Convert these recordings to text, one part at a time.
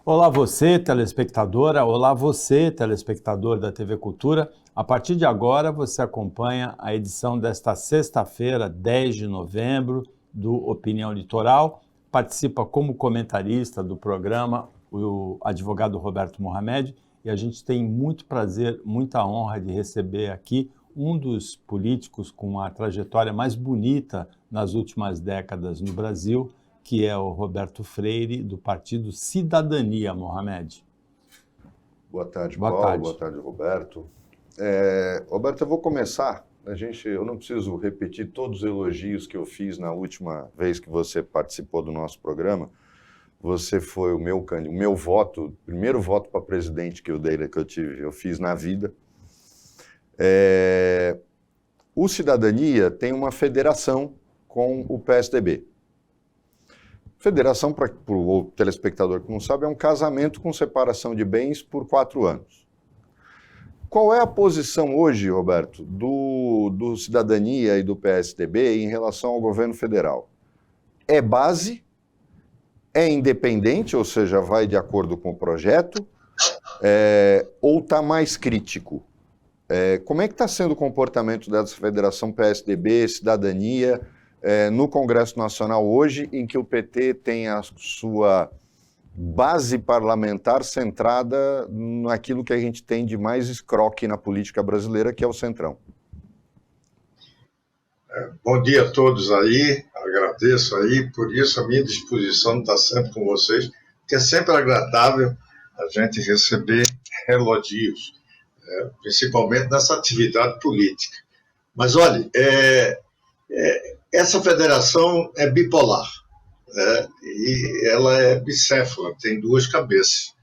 Olá você, telespectadora, olá você, telespectador da TV Cultura. A partir de agora você acompanha a edição desta sexta-feira, 10 de novembro, do Opinião Litoral. Participa como comentarista do programa o advogado Roberto Mohamed e a gente tem muito prazer, muita honra de receber aqui um dos políticos com a trajetória mais bonita nas últimas décadas no Brasil, que é o Roberto Freire, do Partido Cidadania, Mohamed. Boa tarde, Paulo. Boa tarde, Roberto. Roberto, eu vou começar. Eu não preciso repetir todos os elogios que eu fiz na última vez que você participou do nosso programa. Você foi o meu voto, o primeiro voto para presidente que eu fiz na vida. O Cidadania tem uma federação com o PSDB. Federação, para o telespectador que não sabe, é um casamento com separação de bens por 4 anos. Qual é a posição hoje, Roberto, do Cidadania e do PSDB em relação ao governo federal? É base? É independente, ou seja, vai de acordo com o projeto? Ou está mais crítico? Como é que está sendo o comportamento dessa federação PSDB, Cidadania, no Congresso Nacional hoje, em que o PT tem a sua base parlamentar centrada naquilo que a gente tem de mais escroque na política brasileira, que é o Centrão? Bom dia a todos aí, agradeço aí, por isso a minha disposição está sempre com vocês, porque é sempre agradável a gente receber elogios, principalmente nessa atividade política. Mas olha, essa federação é bipolar, e ela é bicéfala, tem 2 cabeças.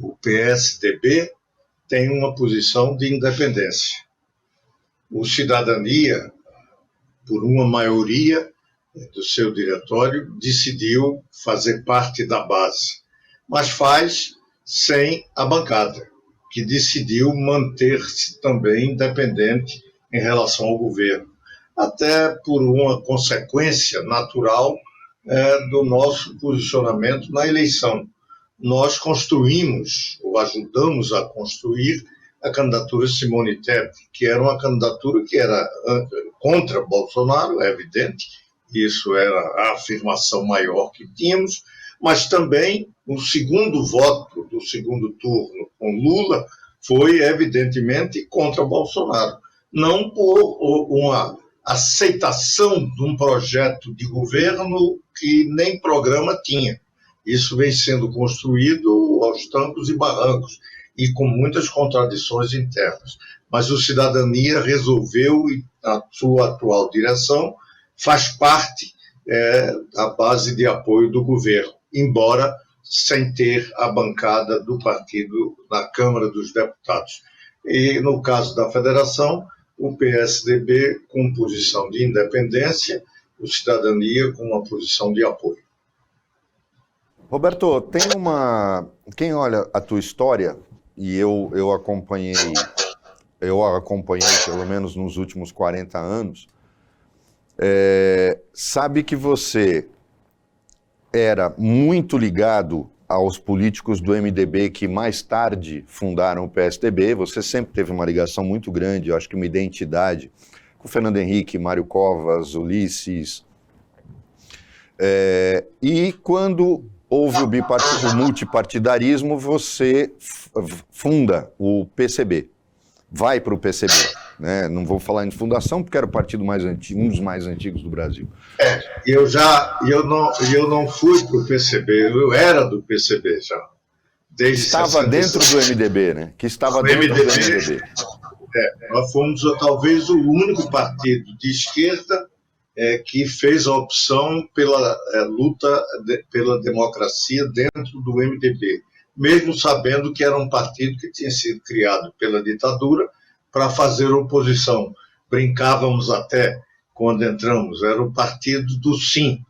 O PSDB tem uma posição de independência. O Cidadania, por uma maioria do seu diretório, decidiu fazer parte da base, mas faz sem a bancada, que decidiu manter-se também independente em relação ao governo, até por uma consequência natural do nosso posicionamento na eleição. Nós construímos, ou ajudamos a construir, a candidatura Simone Tebet, que era uma candidatura que era contra Bolsonaro, é evidente, isso era a afirmação maior que tínhamos, mas também o segundo voto do segundo turno com Lula foi, evidentemente, contra Bolsonaro. Não por uma aceitação de um projeto de governo que nem programa tinha. Isso vem sendo construído aos trancos e barrancos e com muitas contradições internas. Mas o Cidadania resolveu, e a sua atual direção faz parte da base de apoio do governo, embora sem ter a bancada do partido na Câmara dos Deputados. E no caso da federação, o PSDB com posição de independência, o Cidadania com uma posição de apoio. Roberto, quem olha a tua história, e eu acompanhei pelo menos nos últimos 40 anos, sabe que você era muito ligado aos políticos do MDB que mais tarde fundaram o PSDB. Você sempre teve uma ligação muito grande, eu acho que uma identidade, com Fernando Henrique, Mário Covas, Ulisses. E quando houve o multipartidarismo, você funda o PCB, vai para o PCB. Né? Não vou falar em fundação, porque era o partido mais antigo, um dos mais antigos do Brasil. Eu não fui para o PCB, eu era do PCB já. Desde estava dentro do MDB, né? Que estava dentro do MDB. Nós fomos talvez o único partido de esquerda que fez a opção pela luta pela democracia dentro do MDB, mesmo sabendo que era um partido que tinha sido criado pela ditadura para fazer oposição. Brincávamos até, quando entramos, era o partido do sim.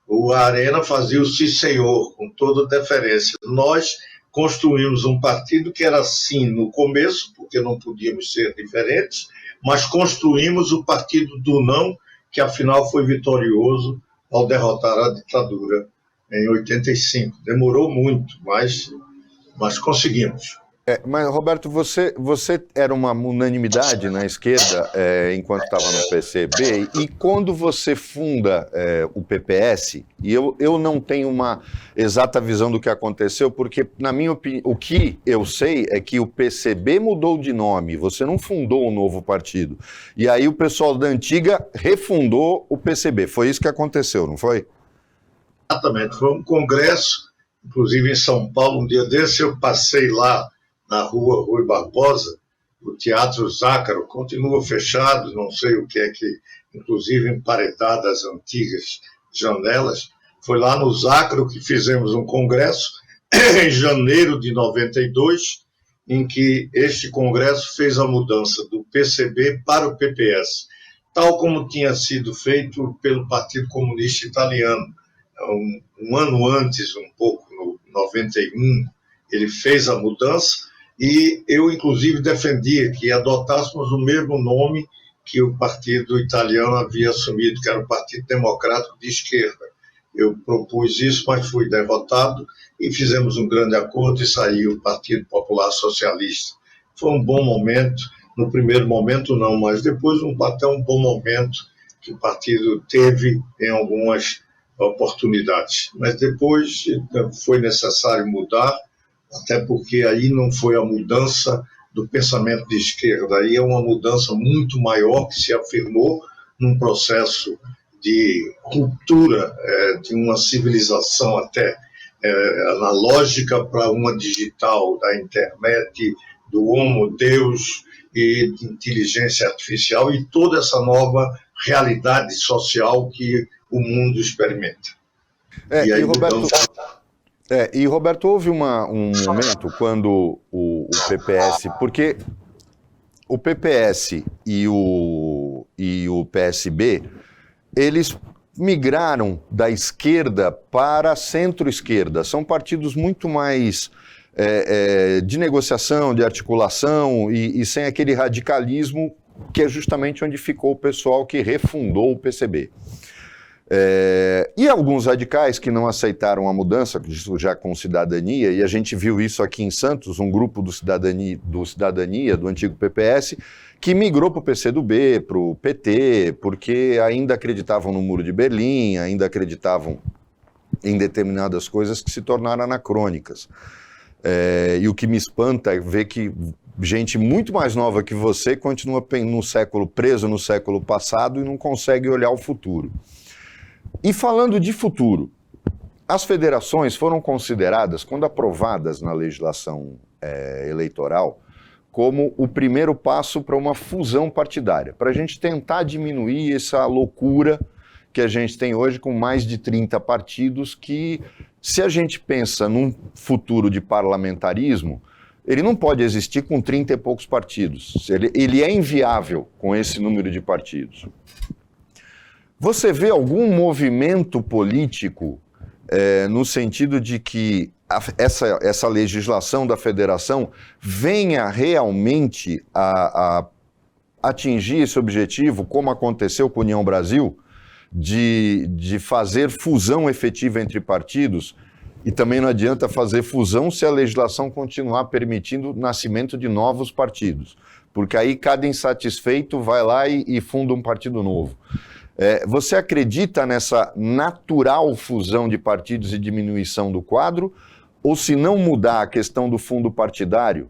O Arena fazia o sim senhor, com toda deferência. Nós construímos um partido que era sim no começo, porque não podíamos ser diferentes, mas construímos o partido do não, que afinal foi vitorioso ao derrotar a ditadura em 85. Demorou muito, mas mas conseguimos. Mas, Roberto, você era uma unanimidade na esquerda enquanto estava no PCB, e quando você funda o PPS, e eu não tenho uma exata visão do que aconteceu, porque, na minha opinião, o que eu sei é que o PCB mudou de nome, você não fundou um novo partido. E aí o pessoal da antiga refundou o PCB. Foi isso que aconteceu, não foi? Exatamente, foi um congresso, inclusive em São Paulo, um dia desse eu passei lá na rua Rui Barbosa, o Teatro Zácaro continua fechado, não sei o que é que, inclusive emparedadas as antigas janelas. Foi lá no Zácaro que fizemos um congresso, em janeiro de 92, em que este congresso fez a mudança do PCB para o PPS, tal como tinha sido feito pelo Partido Comunista Italiano. Um ano antes, um pouco, no 91, ele fez a mudança, e eu, inclusive, defendia que adotássemos o mesmo nome que o partido italiano havia assumido, que era o Partido Democrático de Esquerda. Eu propus isso, mas fui derrotado, e fizemos um grande acordo e saiu o Partido Popular Socialista. Foi um bom momento, no primeiro momento não, mas depois até um bom momento que o partido teve em algumas oportunidades. Mas depois foi necessário mudar, até porque aí não foi a mudança do pensamento de esquerda, aí é uma mudança muito maior que se afirmou num processo de ruptura de uma civilização até analógica para uma digital, da internet, do Homo Deus e de inteligência artificial e toda essa nova realidade social que o mundo experimenta. E Roberto, houve um momento quando o PPS, porque o PPS e o PSB, eles migraram da esquerda para a centro-esquerda. São partidos muito mais de negociação, de articulação e sem aquele radicalismo que é justamente onde ficou o pessoal que refundou o PCB. E alguns radicais que não aceitaram a mudança, já com cidadania, e a gente viu isso aqui em Santos, um grupo do Cidadania, do antigo PPS, que migrou para o PCdoB, para o PT, porque ainda acreditavam no Muro de Berlim, ainda acreditavam em determinadas coisas que se tornaram anacrônicas. E o que me espanta é ver que gente muito mais nova que você continua preso no século passado e não consegue olhar o futuro. E falando de futuro, as federações foram consideradas, quando aprovadas na legislação eleitoral, como o primeiro passo para uma fusão partidária, para a gente tentar diminuir essa loucura que a gente tem hoje com mais de 30 partidos que, se a gente pensa num futuro de parlamentarismo, ele não pode existir com 30 e poucos partidos. Ele é inviável com esse número de partidos. Você vê algum movimento político no sentido de que essa legislação da federação venha realmente a atingir esse objetivo, como aconteceu com a União Brasil, de fazer fusão efetiva entre partidos? E também não adianta fazer fusão se a legislação continuar permitindo o nascimento de novos partidos, porque aí cada insatisfeito vai lá e funda um partido novo. Você acredita nessa natural fusão de partidos e diminuição do quadro? Ou se não mudar a questão do fundo partidário,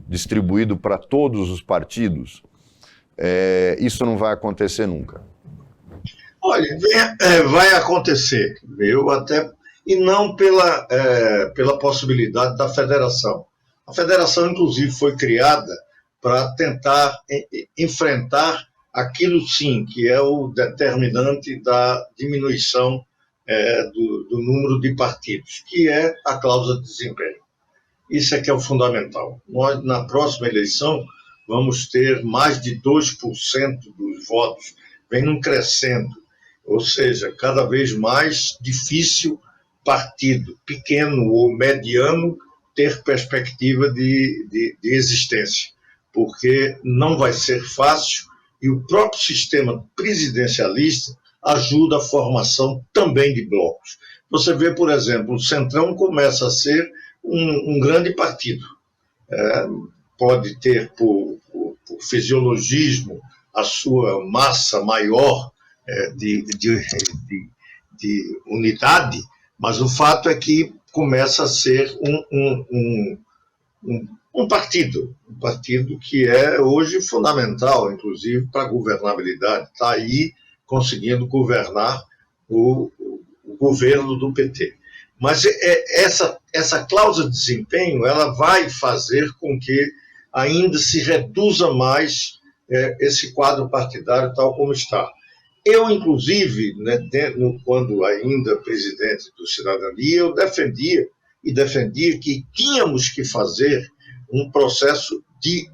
distribuído para todos os partidos, isso não vai acontecer nunca? Olha, vai acontecer, viu? E não pela possibilidade da federação. A federação, inclusive, foi criada para tentar enfrentar aquilo, sim, que é o determinante da diminuição do número de partidos, que é a cláusula de desempenho. Isso é que é o fundamental. Nós, na próxima eleição, vamos ter mais de 2% dos votos, vem crescendo, ou seja, cada vez mais difícil partido pequeno ou mediano ter perspectiva de existência, porque não vai ser fácil, e o próprio sistema presidencialista ajuda a formação também de blocos. Você vê, por exemplo, o Centrão começa a ser um grande partido. Pode ter, por fisiologismo, a sua massa maior de unidade, mas o fato é que começa a ser um partido que é hoje fundamental, inclusive, para a governabilidade. Está aí conseguindo governar o governo do PT. Mas essa cláusula de desempenho ela vai fazer com que ainda se reduza mais esse quadro partidário tal como está. Eu, inclusive, né, quando ainda presidente do Cidadania, eu defendia que tínhamos que fazer um processo de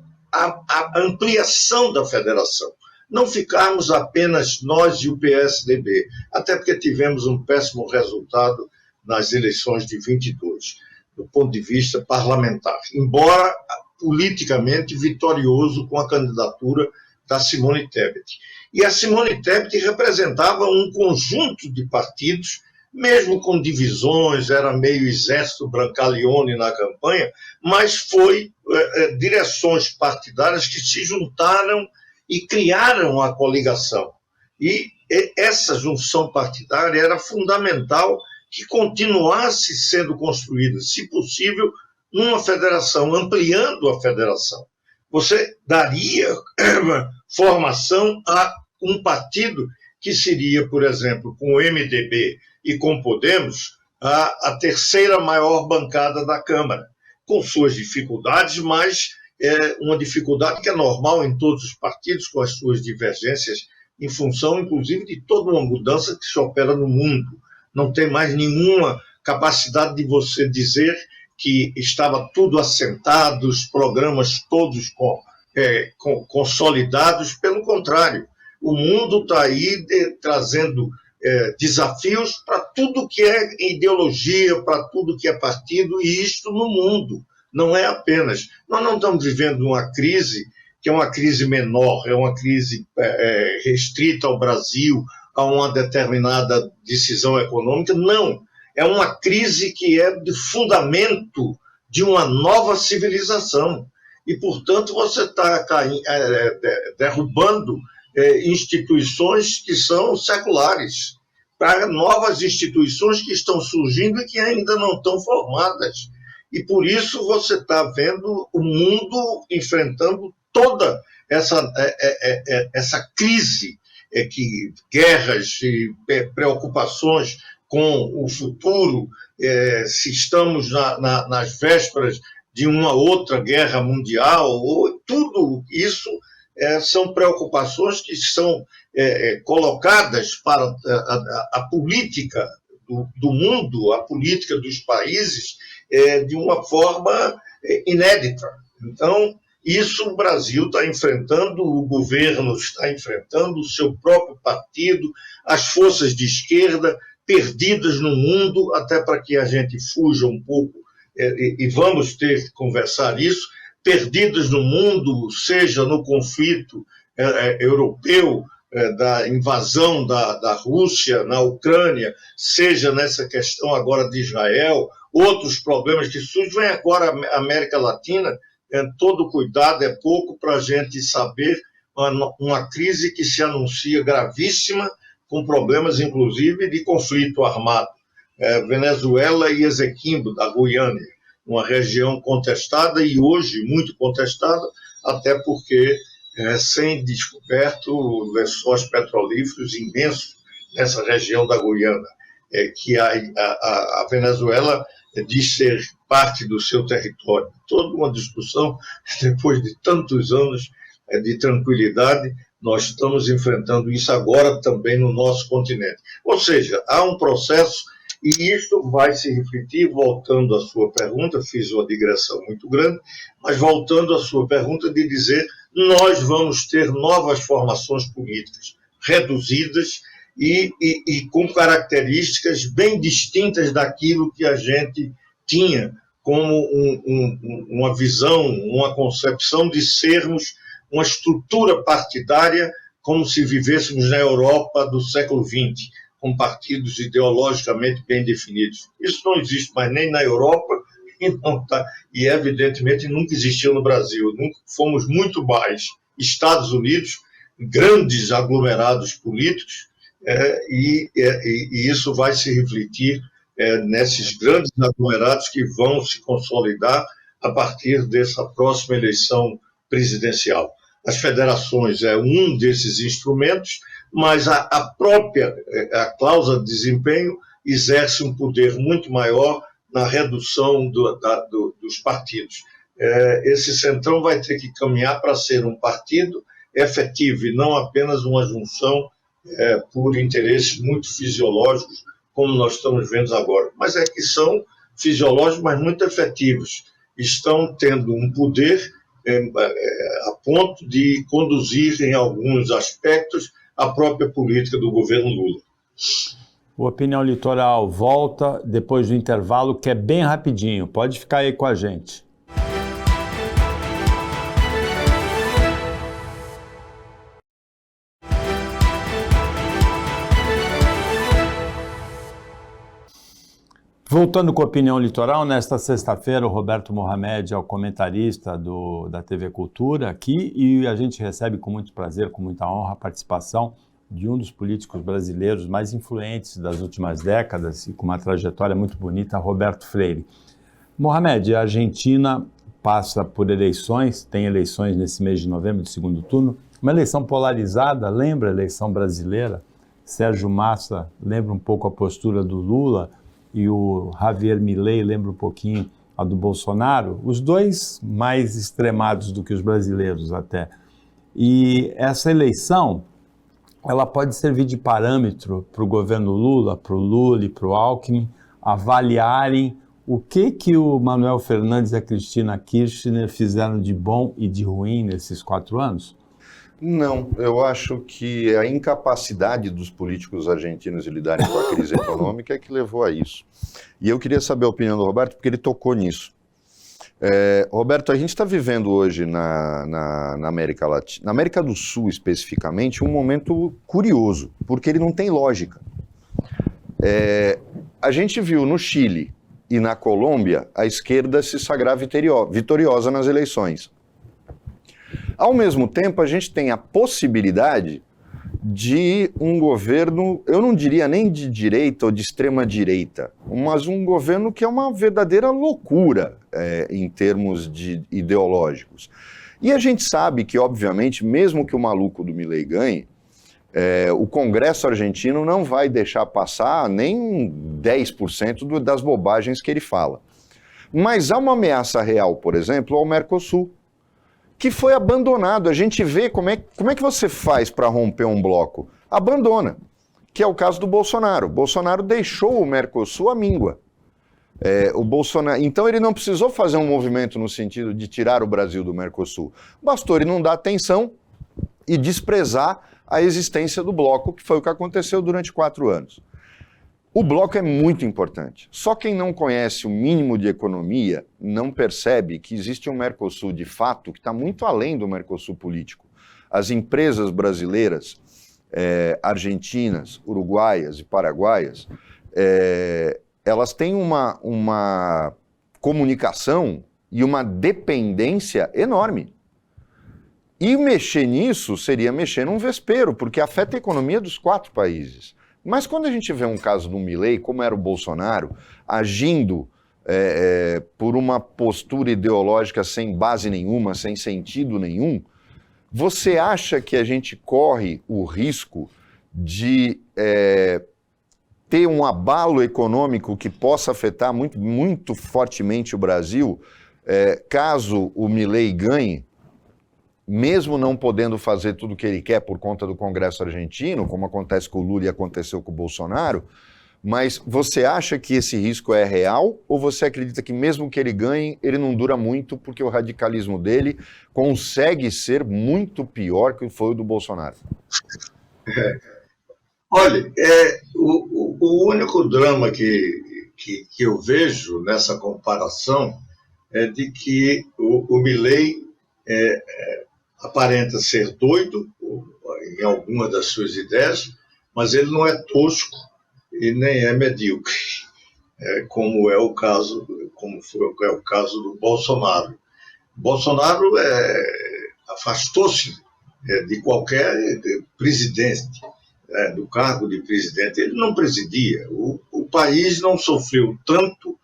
ampliação da federação. Não ficarmos apenas nós e o PSDB, até porque tivemos um péssimo resultado nas eleições de 22, do ponto de vista parlamentar, embora politicamente vitorioso com a candidatura da Simone Tebet. E a Simone Tebet representava um conjunto de partidos, mesmo com divisões, era meio exército Brancaleone na campanha, mas foi direções partidárias que se juntaram e criaram a coligação. E essa junção partidária era fundamental que continuasse sendo construída, se possível, numa federação, ampliando a federação. Você daria formação a um partido que seria, por exemplo, com o MDB e com o Podemos, a terceira maior bancada da Câmara, com suas dificuldades, mas uma dificuldade que é normal em todos os partidos, com as suas divergências, em função, inclusive, de toda uma mudança que se opera no mundo. Não tem mais nenhuma capacidade de você dizer que estava tudo assentado, os programas todos consolidados. Pelo contrário, o mundo está aí trazendo desafios para tudo que é ideologia, para tudo que é partido, e isto no mundo. Não é apenas. Nós não estamos vivendo uma crise que é uma crise menor, é uma crise restrita ao Brasil, a uma determinada decisão econômica. Não. É uma crise que é de fundamento de uma nova civilização. E, portanto, você está derrubando instituições que são seculares para novas instituições que estão surgindo e que ainda não estão formadas. E, por isso, você está vendo o mundo enfrentando toda essa crise, guerras e preocupações com o futuro, se estamos nas vésperas de uma outra guerra mundial, tudo isso são preocupações que são colocadas para a política do mundo, a política dos países, de uma forma inédita. Então, isso o Brasil está enfrentando, o governo está enfrentando, o seu próprio partido, as forças de esquerda perdidas no mundo, até para que a gente fuja um pouco, e vamos ter que conversar isso, perdidas no mundo, seja no conflito europeu, da invasão da Rússia na Ucrânia, seja nessa questão agora de Israel, outros problemas que surgem, vem agora a América Latina, todo cuidado é pouco para a gente saber uma crise que se anuncia gravíssima, com problemas, inclusive, de conflito armado. Venezuela e Esequibo, da Guiana, uma região contestada e hoje muito contestada, até porque sem descoberto lençóis petrolíferos imensos nessa região da Guiana, que a Venezuela diz ser parte do seu território. Toda uma discussão, depois de tantos anos de tranquilidade, nós estamos enfrentando isso agora também no nosso continente. Ou seja, há um processo, e isso vai se refletir, voltando à sua pergunta, fiz uma digressão muito grande, mas voltando à sua pergunta de dizer, nós vamos ter novas formações políticas, reduzidas e com características bem distintas daquilo que a gente tinha como uma visão, uma concepção de sermos uma estrutura partidária como se vivêssemos na Europa do século XX, com partidos ideologicamente bem definidos. Isso não existe mais nem na Europa e evidentemente nunca existiu no Brasil. Nunca fomos muito mais Estados Unidos, grandes aglomerados políticos, e isso vai se refletir nesses grandes aglomerados que vão se consolidar a partir dessa próxima eleição presidencial. As federações é um desses instrumentos, mas a própria cláusula de desempenho exerce um poder muito maior na redução dos partidos. Esse centrão vai ter que caminhar para ser um partido efetivo e não apenas uma junção por interesses muito fisiológicos, como nós estamos vendo agora. Mas que são fisiológicos, mas muito efetivos. Estão tendo um poder a ponto de conduzir, em alguns aspectos, a própria política do governo Lula. O Opinião Litoral volta depois do intervalo, que é bem rapidinho. Pode ficar aí com a gente. Voltando com a Opinião Litoral, nesta sexta-feira o Roberto Mohamed é o comentarista da TV Cultura aqui e a gente recebe com muito prazer, com muita honra, a participação de um dos políticos brasileiros mais influentes das últimas décadas e com uma trajetória muito bonita, Roberto Freire. Mohamed, a Argentina passa por eleições, tem eleições nesse mês de novembro, de segundo turno, uma eleição polarizada, lembra a eleição brasileira? Sérgio Massa lembra um pouco a postura do Lula, e o Javier Milei lembra um pouquinho a do Bolsonaro, os dois mais extremados do que os brasileiros até. E essa eleição, ela pode servir de parâmetro para o governo Lula, para o Lula e para o Alckmin, avaliarem o que o Manuel Fernandes e a Cristina Kirchner fizeram de bom e de ruim nesses 4 anos? Não, eu acho que a incapacidade dos políticos argentinos de lidarem com a crise econômica é que levou a isso. E eu queria saber a opinião do Roberto, porque ele tocou nisso. Roberto, a gente está vivendo hoje na América Latina, na América do Sul especificamente, um momento curioso, porque ele não tem lógica. A gente viu no Chile e na Colômbia a esquerda se sagrar vitoriosa nas eleições. Ao mesmo tempo, a gente tem a possibilidade de um governo, eu não diria nem de direita ou de extrema direita, mas um governo que é uma verdadeira loucura em termos ideológicos. E a gente sabe que, obviamente, mesmo que o maluco do Milei ganhe, o Congresso argentino não vai deixar passar nem 10% das bobagens que ele fala. Mas há uma ameaça real, por exemplo, ao Mercosul, que foi abandonado. A gente vê como é que você faz para romper um bloco. Abandona, que é o caso do Bolsonaro. Bolsonaro deixou o Mercosul à míngua. Então ele não precisou fazer um movimento no sentido de tirar o Brasil do Mercosul. Bastou ele não dar atenção e desprezar a existência do bloco, que foi o que aconteceu durante 4 anos. O bloco é muito importante. Só quem não conhece o mínimo de economia não percebe que existe um Mercosul de fato que está muito além do Mercosul político. As empresas brasileiras, argentinas, uruguaias e paraguaias, elas têm uma comunicação e uma dependência enorme. E mexer nisso seria mexer num vespeiro, porque afeta a economia dos 4 países. Mas quando a gente vê um caso do Milei, como era o Bolsonaro, agindo por uma postura ideológica sem base nenhuma, sem sentido nenhum, você acha que a gente corre o risco de ter um abalo econômico que possa afetar muito, muito fortemente o Brasil, caso o Milei ganhe, mesmo não podendo fazer tudo o que ele quer por conta do Congresso argentino, como acontece com o Lula e aconteceu com o Bolsonaro, mas você acha que esse risco é real ou você acredita que mesmo que ele ganhe, ele não dura muito porque o radicalismo dele consegue ser muito pior que foi o do Bolsonaro? Olha, o único drama que eu vejo nessa comparação é de que o Milei aparenta ser doido em alguma das suas ideias, mas ele não é tosco e nem é medíocre, como é o caso como é o caso do Bolsonaro. Bolsonaro afastou-se de qualquer presidente, do cargo de presidente. Ele não presidia. O país não sofreu tanto,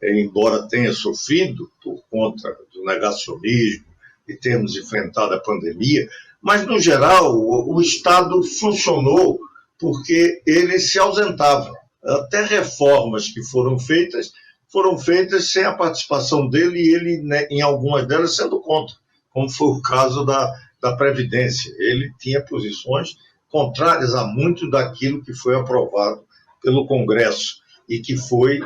embora tenha sofrido por conta do negacionismo e termos enfrentado a pandemia, mas, no geral, o Estado funcionou porque ele se ausentava. Até reformas que foram feitas sem a participação dele e ele, né, em algumas delas, sendo contra, como foi o caso da Previdência. Ele tinha posições contrárias a muito daquilo que foi aprovado pelo Congresso e que foi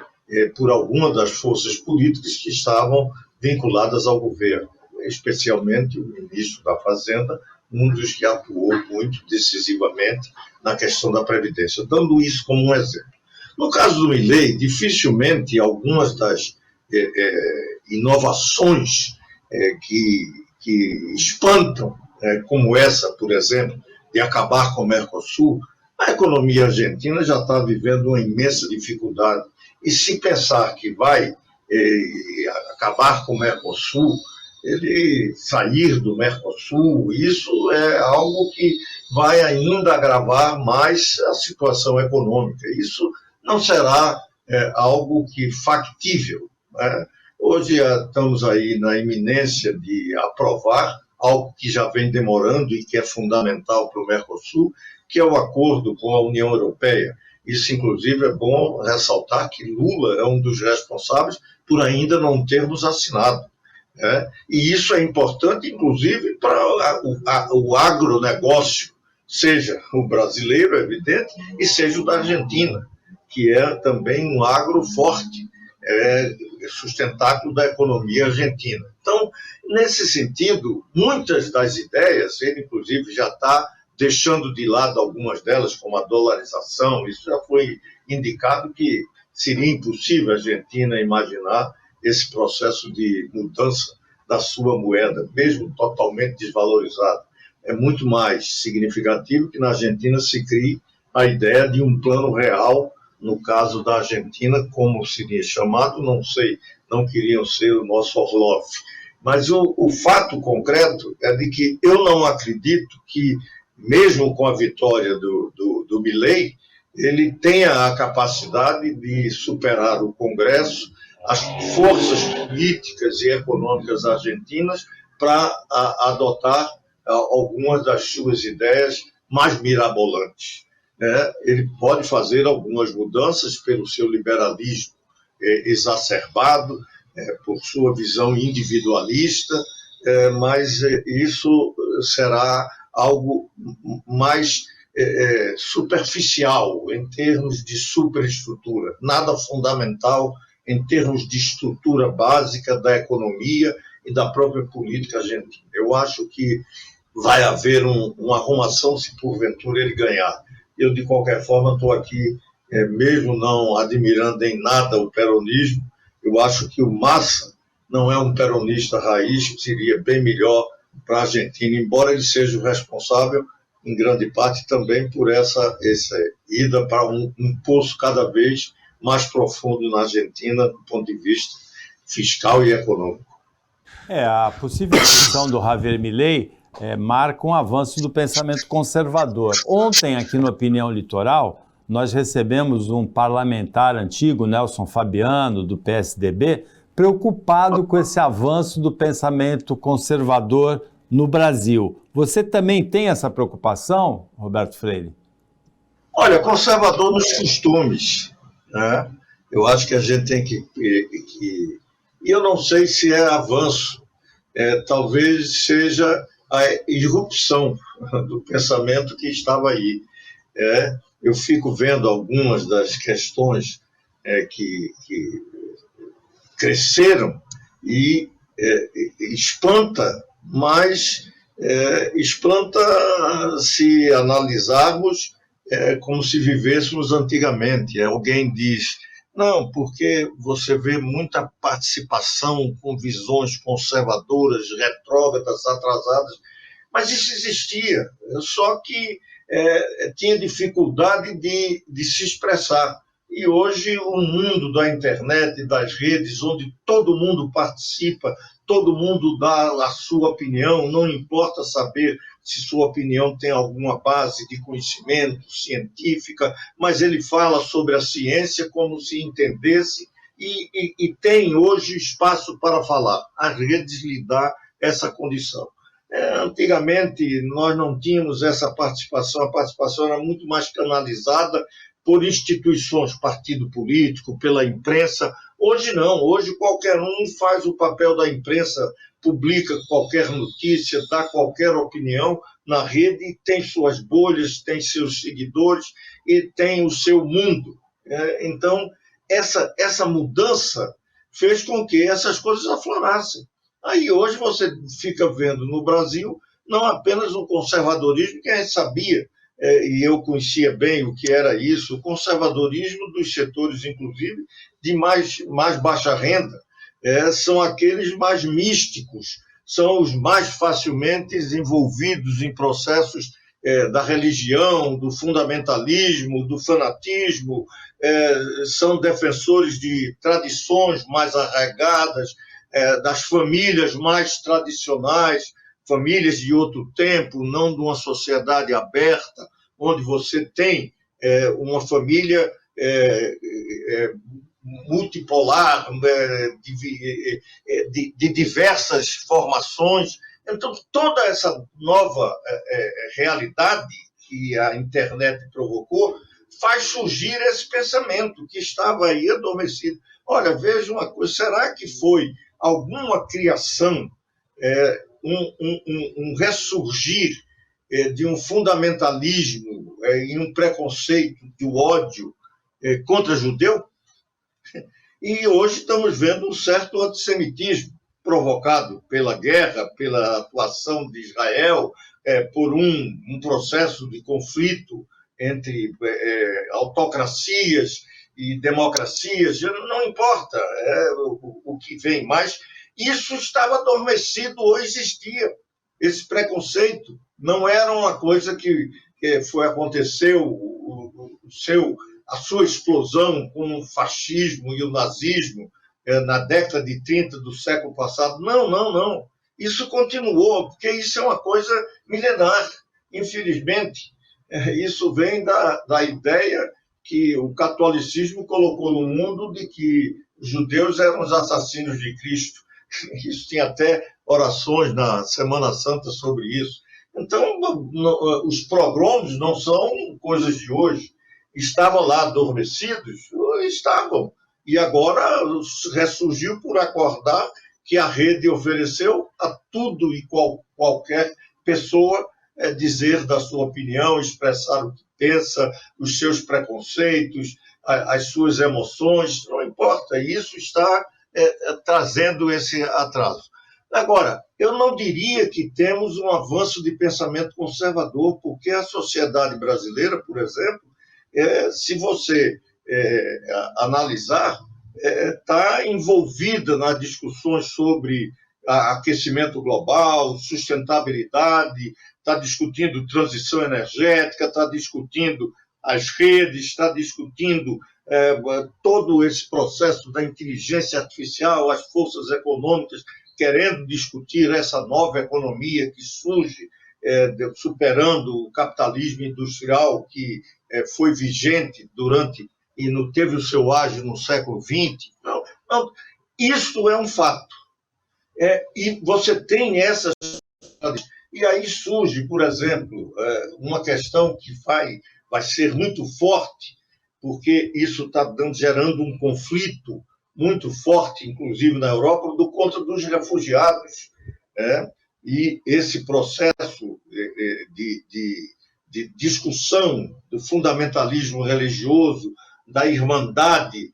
por alguma das forças políticas que estavam vinculadas ao governo, especialmente o ministro da Fazenda, um dos que atuou muito decisivamente na questão da Previdência, dando isso como um exemplo. No caso do Milei, dificilmente algumas das inovações que espantam, como essa, por exemplo, de acabar com o Mercosul, a economia argentina já está vivendo uma imensa dificuldade. E se pensar que vai acabar com o Mercosul, ele sair do Mercosul, isso é algo que vai ainda agravar mais a situação econômica. Isso não será algo que factível, né? Hoje estamos aí na iminência de aprovar algo que já vem demorando e que é fundamental para o Mercosul, que é o acordo com a União Europeia. Isso, inclusive, é bom ressaltar que Lula é um dos responsáveis por ainda não termos assinado. E isso é importante, inclusive, para o agronegócio, seja o brasileiro, é evidente, e seja o da Argentina, que é também um agro forte, sustentáculo da economia argentina. Então, nesse sentido, muitas das ideias, ele, inclusive, já está deixando de lado algumas delas, como a dolarização. Isso já foi indicado que seria impossível a Argentina imaginar esse processo de mudança da sua moeda, mesmo totalmente desvalorizada. É muito mais significativo que na Argentina se crie a ideia de um plano real, no caso da Argentina, como seria chamado, não sei, não queriam ser o nosso Orlov. Mas o fato concreto é de que eu não acredito que, mesmo com a vitória do Milei, ele tenha a capacidade de superar o Congresso, as forças políticas e econômicas argentinas, para adotar algumas das suas ideias mais mirabolantes. Ele pode fazer algumas mudanças pelo seu liberalismo exacerbado, por sua visão individualista, mas isso será algo mais superficial em termos de superestrutura, nada fundamental em termos de estrutura básica da economia e da própria política argentina. Eu acho que vai haver uma arrumação se porventura ele ganhar. Eu, de qualquer forma, estou aqui, mesmo não admirando em nada o peronismo, eu acho que o Massa não é um peronista raiz, que seria bem melhor para a Argentina, embora ele seja o responsável, em grande parte, também por essa ida para um poço cada vez mais profundo na Argentina, do ponto de vista fiscal e econômico. A possível eleição do Javier Milei marca um avanço do pensamento conservador. Ontem, aqui no Opinião Litoral, nós recebemos um parlamentar antigo, Nelson Fabiano, do PSDB, preocupado com esse avanço do pensamento conservador no Brasil. Você também tem essa preocupação, Roberto Freire? Olha, conservador nos costumes, né? Eu acho que a gente tem que... E eu não sei se é avanço, talvez seja a irrupção do pensamento que estava aí. Eu fico vendo algumas das questões que cresceram e espanta, mas espanta se analisarmos como se vivêssemos antigamente. Alguém diz, não, porque você vê muita participação com visões conservadoras, retrógradas, atrasadas, mas isso existia, só que tinha dificuldade de se expressar. E hoje o mundo da internet, das redes, onde todo mundo participa, todo mundo dá a sua opinião, não importa saber se sua opinião tem alguma base de conhecimento científica, mas ele fala sobre a ciência como se entendesse e tem hoje espaço para falar. As redes lhe dão essa condição. Antigamente, nós não tínhamos essa participação, a participação era muito mais canalizada por instituições, partido político, pela imprensa. Hoje não, hoje qualquer um faz o papel da imprensa, publica qualquer notícia, dá qualquer opinião na rede, tem suas bolhas, tem seus seguidores e tem o seu mundo. Então, essa mudança fez com que essas coisas aflorassem. Aí hoje você fica vendo no Brasil não apenas um conservadorismo que a gente sabia, e eu conhecia bem o que era isso, o conservadorismo dos setores, inclusive, de mais baixa renda, são aqueles mais místicos, são os mais facilmente envolvidos em processos da religião, do fundamentalismo, do fanatismo, são defensores de tradições mais arraigadas, das famílias mais tradicionais, famílias de outro tempo, não de uma sociedade aberta, onde você tem uma família multipolar, de diversas formações. Então, toda essa nova realidade que a internet provocou faz surgir esse pensamento que estava aí adormecido. Olha, veja uma coisa, será que foi alguma criação, um ressurgir de um fundamentalismo e um preconceito do ódio contra judeu? E hoje estamos vendo um certo antissemitismo provocado pela guerra, pela atuação de Israel, por um processo de conflito entre autocracias e democracias, não importa o que vem, mas isso estava adormecido ou existia. Esse preconceito não era uma coisa que aconteceu, a sua explosão com o fascismo e o nazismo na década de 30 do século passado. Não, não, não. Isso continuou, porque isso é uma coisa milenar, infelizmente. Isso vem da ideia que o catolicismo colocou no mundo de que os judeus eram os assassinos de Cristo. Isso tinha até orações na Semana Santa sobre isso. Então, os pogroms não são coisas de hoje. Estavam lá adormecidos? Estavam. E agora ressurgiu por acordar que a rede ofereceu a tudo e qualquer pessoa dizer da sua opinião, expressar o que pensa, os seus preconceitos, as suas emoções, não importa. Isso está trazendo esse atraso. Agora, eu não diria que temos um avanço de pensamento conservador, porque a sociedade brasileira, por exemplo, se você analisar, está envolvida nas discussões sobre aquecimento global, sustentabilidade, está discutindo transição energética, está discutindo as redes, está discutindo todo esse processo da inteligência artificial, as forças econômicas querendo discutir essa nova economia que surge, superando o capitalismo industrial que foi vigente durante e não teve o seu ágio no século XX. Não, isso é um fato. E você tem essas... E aí surge, por exemplo, uma questão que vai ser muito forte, porque isso está gerando um conflito muito forte, inclusive na Europa, do contra dos refugiados. E esse processo de discussão do fundamentalismo religioso, da irmandade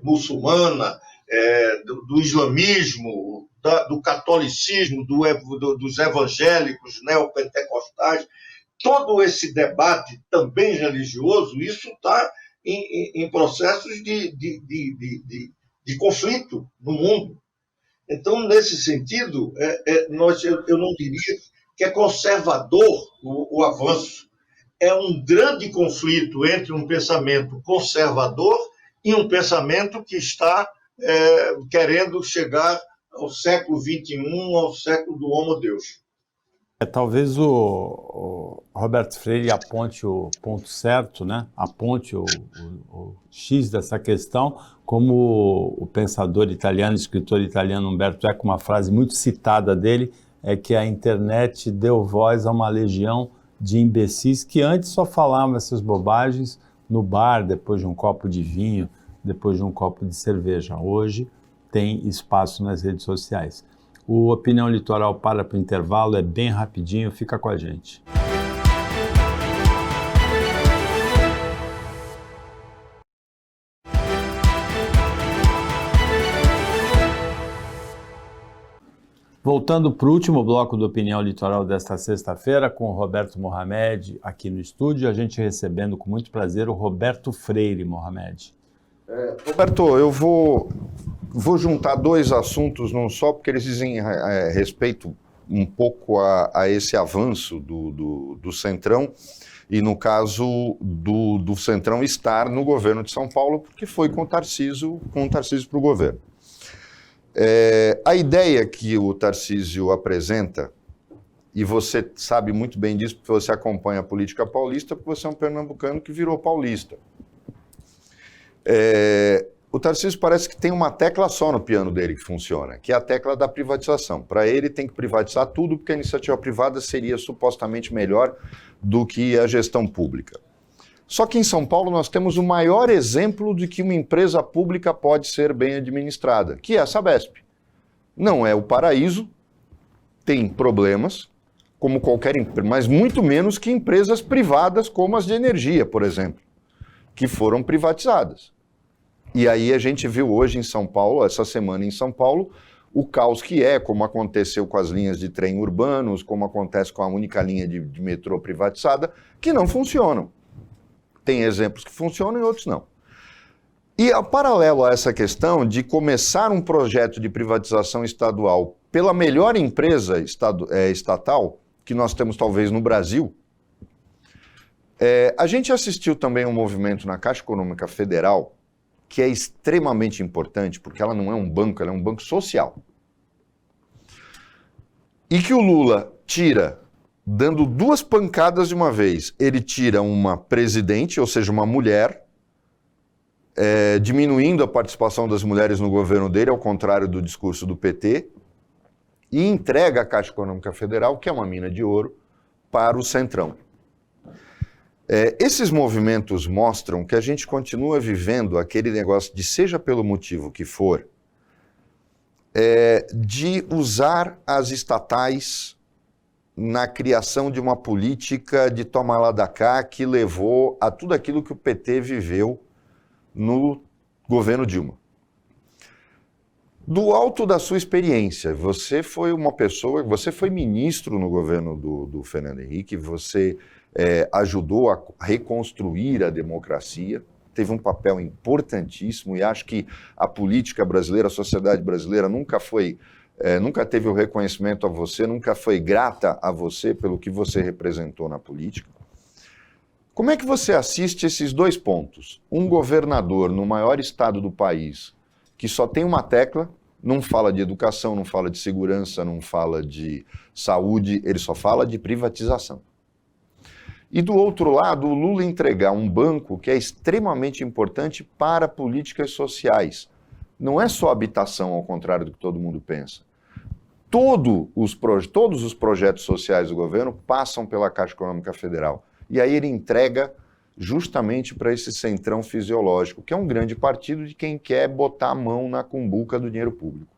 muçulmana, do islamismo, do catolicismo, dos evangélicos neopentecostais, todo esse debate também religioso, isso está em processos de conflito no mundo. Então, nesse sentido, eu não diria que é conservador o avanço. é um grande conflito entre um pensamento conservador e um pensamento que está querendo chegar ao século XXI, ao século do Homo Deus. Talvez o Roberto Freire aponte o ponto certo, né? Aponte o X dessa questão, como o pensador italiano, escritor italiano Umberto Eco, uma frase muito citada dele, é que a internet deu voz a uma legião de imbecis que antes só falavam essas bobagens no bar, depois de um copo de vinho, depois de um copo de cerveja. Hoje tem espaço nas redes sociais. O Opinião Litoral para o intervalo, é bem rapidinho, fica com a gente. Voltando para o último bloco do Opinião Litoral desta sexta-feira, com o Roberto Mohamed aqui no estúdio, a gente recebendo com muito prazer o Roberto Freire Mohamed. Roberto, eu vou juntar dois assuntos num só, porque eles dizem respeito um pouco a esse avanço do Centrão, e no caso do Centrão estar no governo de São Paulo, porque foi com o Tarcísio para o governo. A ideia que o Tarcísio apresenta, e você sabe muito bem disso, porque você acompanha a política paulista, porque você é um pernambucano que virou paulista. O Tarcísio parece que tem uma tecla só no piano dele que funciona, que é a tecla da privatização. Para ele tem que privatizar tudo, porque a iniciativa privada seria supostamente melhor do que a gestão pública. Só que em São Paulo nós temos o maior exemplo de que uma empresa pública pode ser bem administrada, que é a Sabesp. Não é o paraíso, tem problemas, como qualquer empresa, mas muito menos que empresas privadas como as de energia, por exemplo, que foram privatizadas. E aí a gente viu hoje em São Paulo, essa semana em São Paulo, o caos que é, como aconteceu com as linhas de trem urbanos, como acontece com a única linha de metrô privatizada, que não funcionam. Tem exemplos que funcionam e outros não. E paralelo a essa questão de começar um projeto de privatização estadual pela melhor empresa estatal que nós temos talvez no Brasil, a gente assistiu também um movimento na Caixa Econômica Federal que é extremamente importante, porque ela não é um banco, ela é um banco social. E que o Lula tira, dando duas pancadas de uma vez. Ele tira uma presidente, ou seja, uma mulher, diminuindo a participação das mulheres no governo dele, ao contrário do discurso do PT, e entrega a Caixa Econômica Federal, que é uma mina de ouro, para o Centrão. Esses movimentos mostram que a gente continua vivendo aquele negócio de, seja pelo motivo que for, de usar as estatais na criação de uma política de toma lá da cá que levou a tudo aquilo que o PT viveu no governo Dilma. Do alto da sua experiência, você foi uma pessoa, você foi ministro no governo do Fernando Henrique, você ajudou a reconstruir a democracia, teve um papel importantíssimo e acho que a política brasileira, a sociedade brasileira nunca teve o reconhecimento a você, nunca foi grata a você pelo que você representou na política. Como é que você assiste esses dois pontos? Um governador no maior estado do país, que só tem uma tecla, não fala de educação, não fala de segurança, não fala de saúde, ele só fala de privatização. E do outro lado, o Lula entregar um banco que é extremamente importante para políticas sociais. Não é só habitação, ao contrário do que todo mundo pensa. Todos os projetos sociais do governo passam pela Caixa Econômica Federal. E aí ele entrega justamente para esse centrão fisiológico, que é um grande partido de quem quer botar a mão na cumbuca do dinheiro público.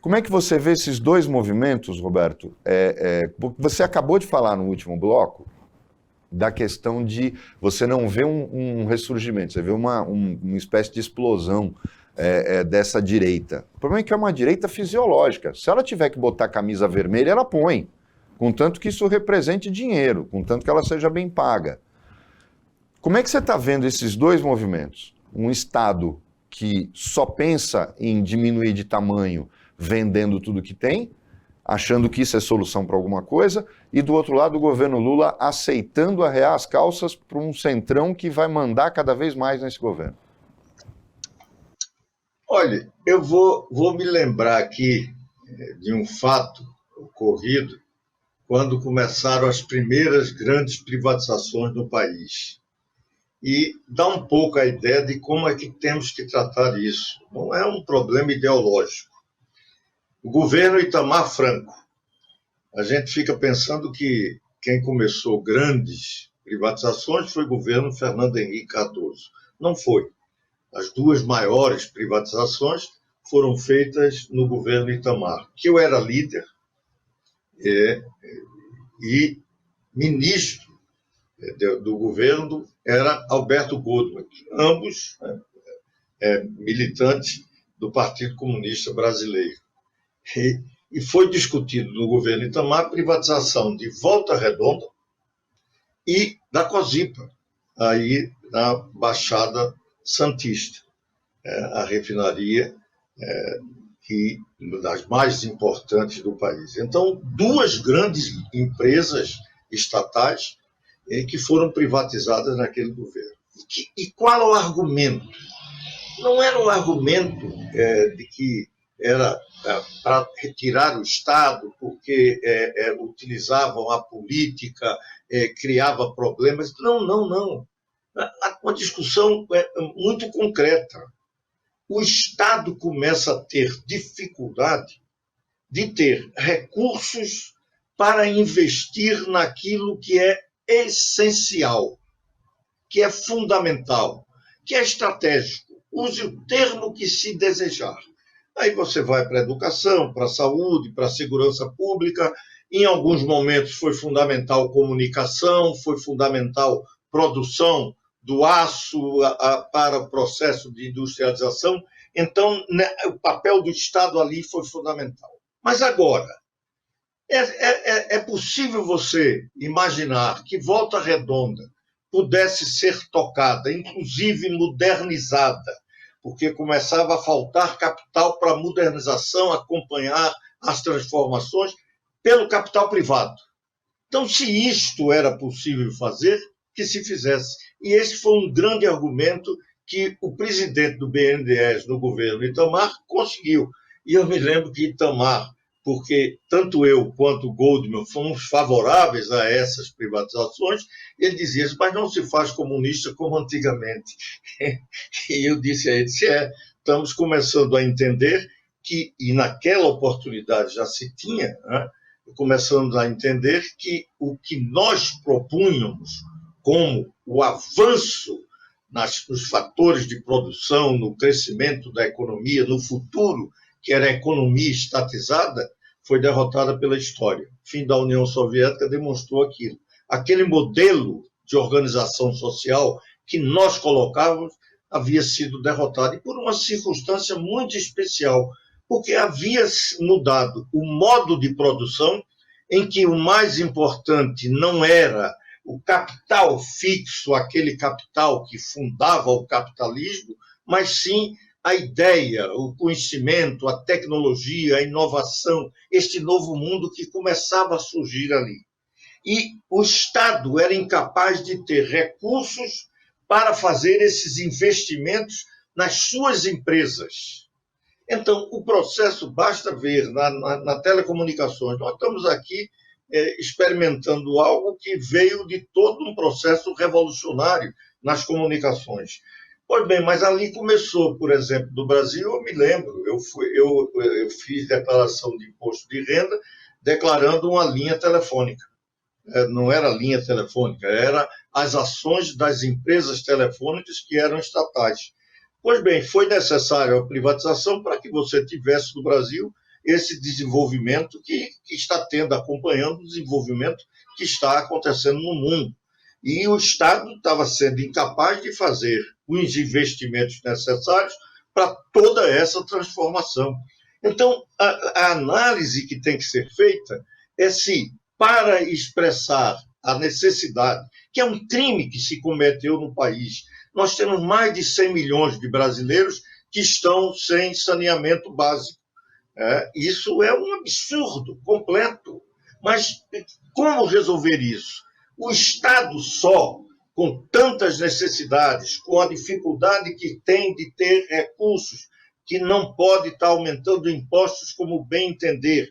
Como é que você vê esses dois movimentos, Roberto? Você acabou de falar no último bloco da questão de você não ver um ressurgimento, você vê uma espécie de explosão dessa direita. O problema é que é uma direita fisiológica. Se ela tiver que botar camisa vermelha, ela põe, contanto que isso represente dinheiro, contanto que ela seja bem paga. Como é que você está vendo esses dois movimentos? Um Estado que só pensa em diminuir de tamanho vendendo tudo que tem, achando que isso é solução para alguma coisa, e do outro lado o governo Lula aceitando arrear as calças para um centrão que vai mandar cada vez mais nesse governo. Olha, eu vou me lembrar aqui de um fato ocorrido quando começaram as primeiras grandes privatizações no país. E dá um pouco a ideia de como é que temos que tratar isso. Não é um problema ideológico. O governo Itamar Franco, a gente fica pensando que quem começou grandes privatizações foi o governo Fernando Henrique Cardoso. Não foi. As duas maiores privatizações foram feitas no governo Itamar, que eu era líder e ministro do governo era Alberto Goldman, ambos militantes do Partido Comunista Brasileiro. E foi discutido no governo Itamar a privatização de Volta Redonda e da Cosipa, aí na Baixada Santista, a refinaria das mais importantes do país. Então, duas grandes empresas estatais que foram privatizadas naquele governo. E qual é o argumento? Não era um argumento de que era para retirar o Estado, porque utilizavam a política, criava problemas. Não. Uma discussão muito concreta. O Estado começa a ter dificuldade de ter recursos para investir naquilo que é essencial, que é fundamental, que é estratégico. Use o termo que se desejar. Aí você vai para a educação, para a saúde, para a segurança pública. Em alguns momentos foi fundamental comunicação, foi fundamental produção do aço para o processo de industrialização. Então, o papel do Estado ali foi fundamental. Mas agora, é possível você imaginar que Volta Redonda pudesse ser tocada, inclusive modernizada, porque começava a faltar capital para a modernização, acompanhar as transformações pelo capital privado. Então, se isto era possível fazer, que se fizesse. E esse foi um grande argumento que o presidente do BNDES no governo Itamar conseguiu. E eu me lembro que Itamar, porque tanto eu quanto o Goldman fomos favoráveis a essas privatizações, ele dizia isso, mas não se faz comunista como antigamente. E eu disse a ele, estamos começando a entender que, e naquela oportunidade já se tinha, começando a entender que o que nós propunhamos como o avanço nos fatores de produção, no crescimento da economia, no futuro, que era a economia estatizada, foi derrotada pela história. O fim da União Soviética demonstrou aquilo. Aquele modelo de organização social que nós colocávamos havia sido derrotado, e por uma circunstância muito especial, porque havia mudado o modo de produção, em que o mais importante não era o capital fixo, aquele capital que fundava o capitalismo, mas sim a ideia, o conhecimento, a tecnologia, a inovação, este novo mundo que começava a surgir ali. E o Estado era incapaz de ter recursos para fazer esses investimentos nas suas empresas. Então, o processo, basta ver na telecomunicações, nós estamos aqui experimentando algo que veio de todo um processo revolucionário nas comunicações. Pois bem, mas ali começou, por exemplo, do Brasil, eu me lembro, eu fiz declaração de imposto de renda declarando uma linha telefônica. Não era linha telefônica, era as ações das empresas telefônicas que eram estatais. Pois bem, foi necessário a privatização para que você tivesse no Brasil esse desenvolvimento que está tendo, acompanhando o desenvolvimento que está acontecendo no mundo. E o Estado estava sendo incapaz de fazer os investimentos necessários para toda essa transformação. Então, a análise que tem que ser feita é se, para expressar a necessidade, que é um crime que se cometeu no país, nós temos mais de 100 milhões de brasileiros que estão sem saneamento básico. Isso é um absurdo completo. Mas como resolver isso? O Estado só, com tantas necessidades, com a dificuldade que tem de ter recursos, que não pode estar aumentando impostos como bem entender,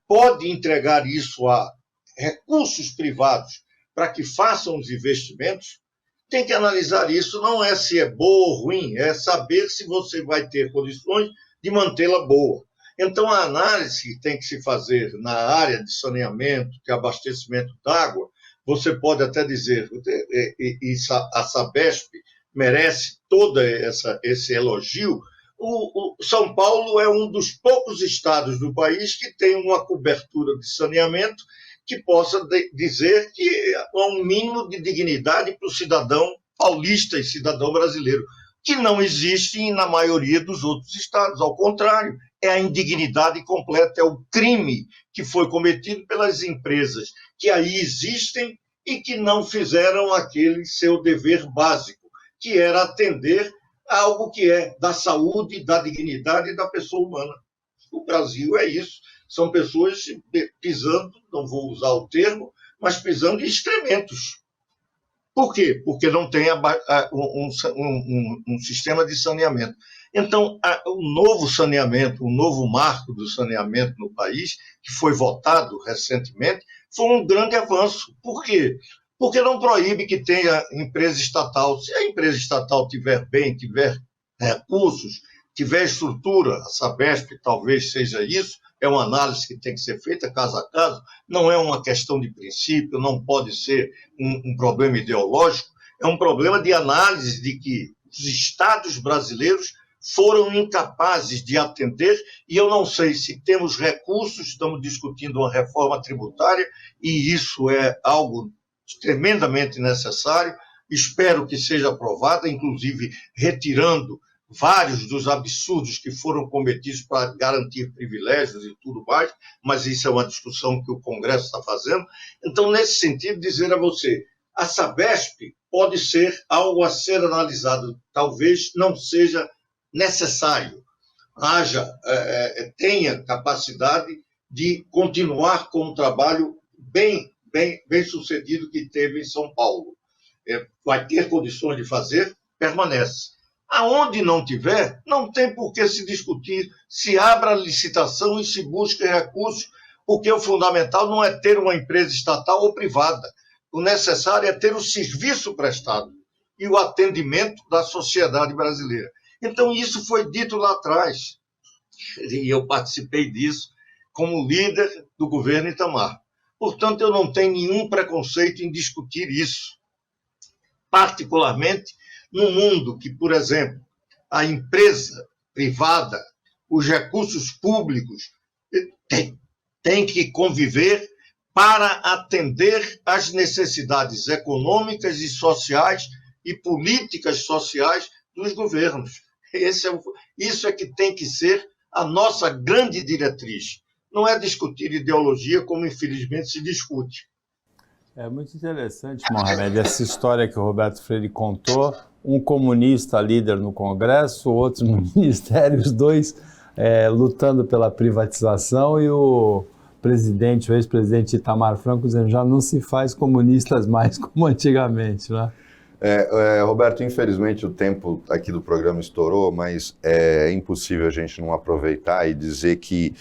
pode entregar isso a recursos privados para que façam os investimentos, tem que analisar isso, não é se é boa ou ruim, é saber se você vai ter condições de mantê-la boa. Então, a análise que tem que se fazer na área de saneamento, de abastecimento d'água, você pode até dizer, a Sabesp merece todo esse elogio. O São Paulo é um dos poucos estados do país que tem uma cobertura de saneamento que possa dizer que há um mínimo de dignidade para o cidadão paulista e cidadão brasileiro, que não existe na maioria dos outros estados. Ao contrário, é a indignidade completa, é o crime que foi cometido pelas empresas que aí existem e que não fizeram aquele seu dever básico, que era atender a algo que é da saúde, da dignidade da pessoa humana. O Brasil é isso. São pessoas pisando, não vou usar o termo, mas pisando em excrementos. Por quê? Porque não tem um sistema de saneamento. Então, o novo saneamento, o novo marco do saneamento no país, que foi votado recentemente, foi um grande avanço. Por quê? Porque não proíbe que tenha empresa estatal. Se a empresa estatal tiver bem, tiver recursos, tiver estrutura, a Sabesp talvez seja isso, é uma análise que tem que ser feita caso a caso, não é uma questão de princípio, não pode ser um problema ideológico, é um problema de análise de que os estados brasileiros foram incapazes de atender, e eu não sei se temos recursos, estamos discutindo uma reforma tributária, e isso é algo tremendamente necessário, espero que seja aprovada, inclusive retirando vários dos absurdos que foram cometidos para garantir privilégios e tudo mais, mas isso é uma discussão que o Congresso está fazendo. Então, nesse sentido, dizer a você, a Sabesp pode ser algo a ser analisado, talvez não seja necessário, tenha capacidade de continuar com o trabalho bem sucedido que teve em São Paulo. Vai ter condições de fazer, permanece. Aonde não tiver, não tem por que se discutir, se abre a licitação e se busca recursos, porque o fundamental não é ter uma empresa estatal ou privada. O necessário é ter o serviço prestado e o atendimento da sociedade brasileira. Então, isso foi dito lá atrás, e eu participei disso como líder do governo Itamar. Portanto, eu não tenho nenhum preconceito em discutir isso, particularmente num mundo que, por exemplo, a empresa privada, os recursos públicos têm que conviver para atender às necessidades econômicas e sociais e políticas sociais dos governos. Isso é que tem que ser a nossa grande diretriz. Não é discutir ideologia como, infelizmente, se discute. É muito interessante, Mohamed, essa história que o Roberto Freire contou. Um comunista líder no Congresso, outro no Ministério, os dois lutando pela privatização, e o presidente, o ex-presidente Itamar Franco, dizendo já não se faz comunistas mais como antigamente, né? Roberto, infelizmente o tempo aqui do programa estourou, mas é impossível a gente não aproveitar e dizer que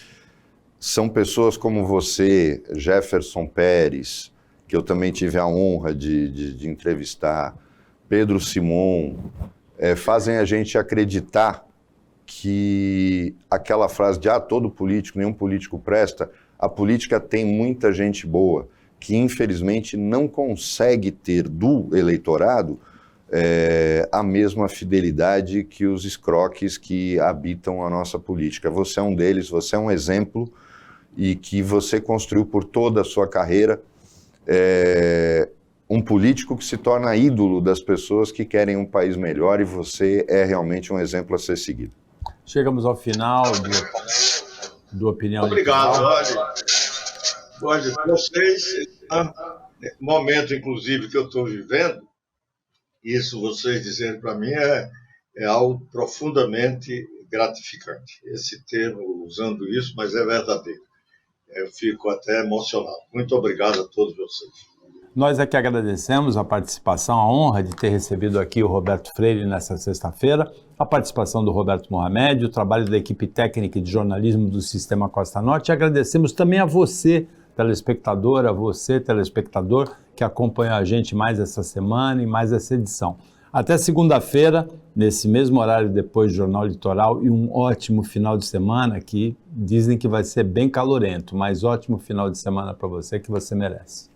são pessoas como você, Jefferson Pérez, que eu também tive a honra de entrevistar, Pedro Simon, fazem a gente acreditar que aquela frase de todo político, nenhum político presta, a política tem muita gente boa, que infelizmente não consegue ter do eleitorado a mesma fidelidade que os escroques que habitam a nossa política. Você é um deles, você é um exemplo, e que você construiu por toda a sua carreira um político que se torna ídolo das pessoas que querem um país melhor, e você é realmente um exemplo a ser seguido. Chegamos ao final do Opinião. Obrigado, olha, vocês, momento inclusive que eu estou vivendo, isso vocês dizendo para mim é algo profundamente gratificante. Esse termo, usando isso, mas é verdadeiro. Eu fico até emocionado. Muito obrigado a todos vocês. Nós é que agradecemos a participação, a honra de ter recebido aqui o Roberto Freire nessa sexta-feira, a participação do Roberto Mohamed, o trabalho da equipe técnica de jornalismo do Sistema Costa Norte. E agradecemos também a você, telespectador, a você, telespectador, que acompanhou a gente mais essa semana e mais essa edição. Até segunda-feira, nesse mesmo horário depois do Jornal Litoral, e um ótimo final de semana, que dizem que vai ser bem calorento, mas ótimo final de semana para você, que você merece.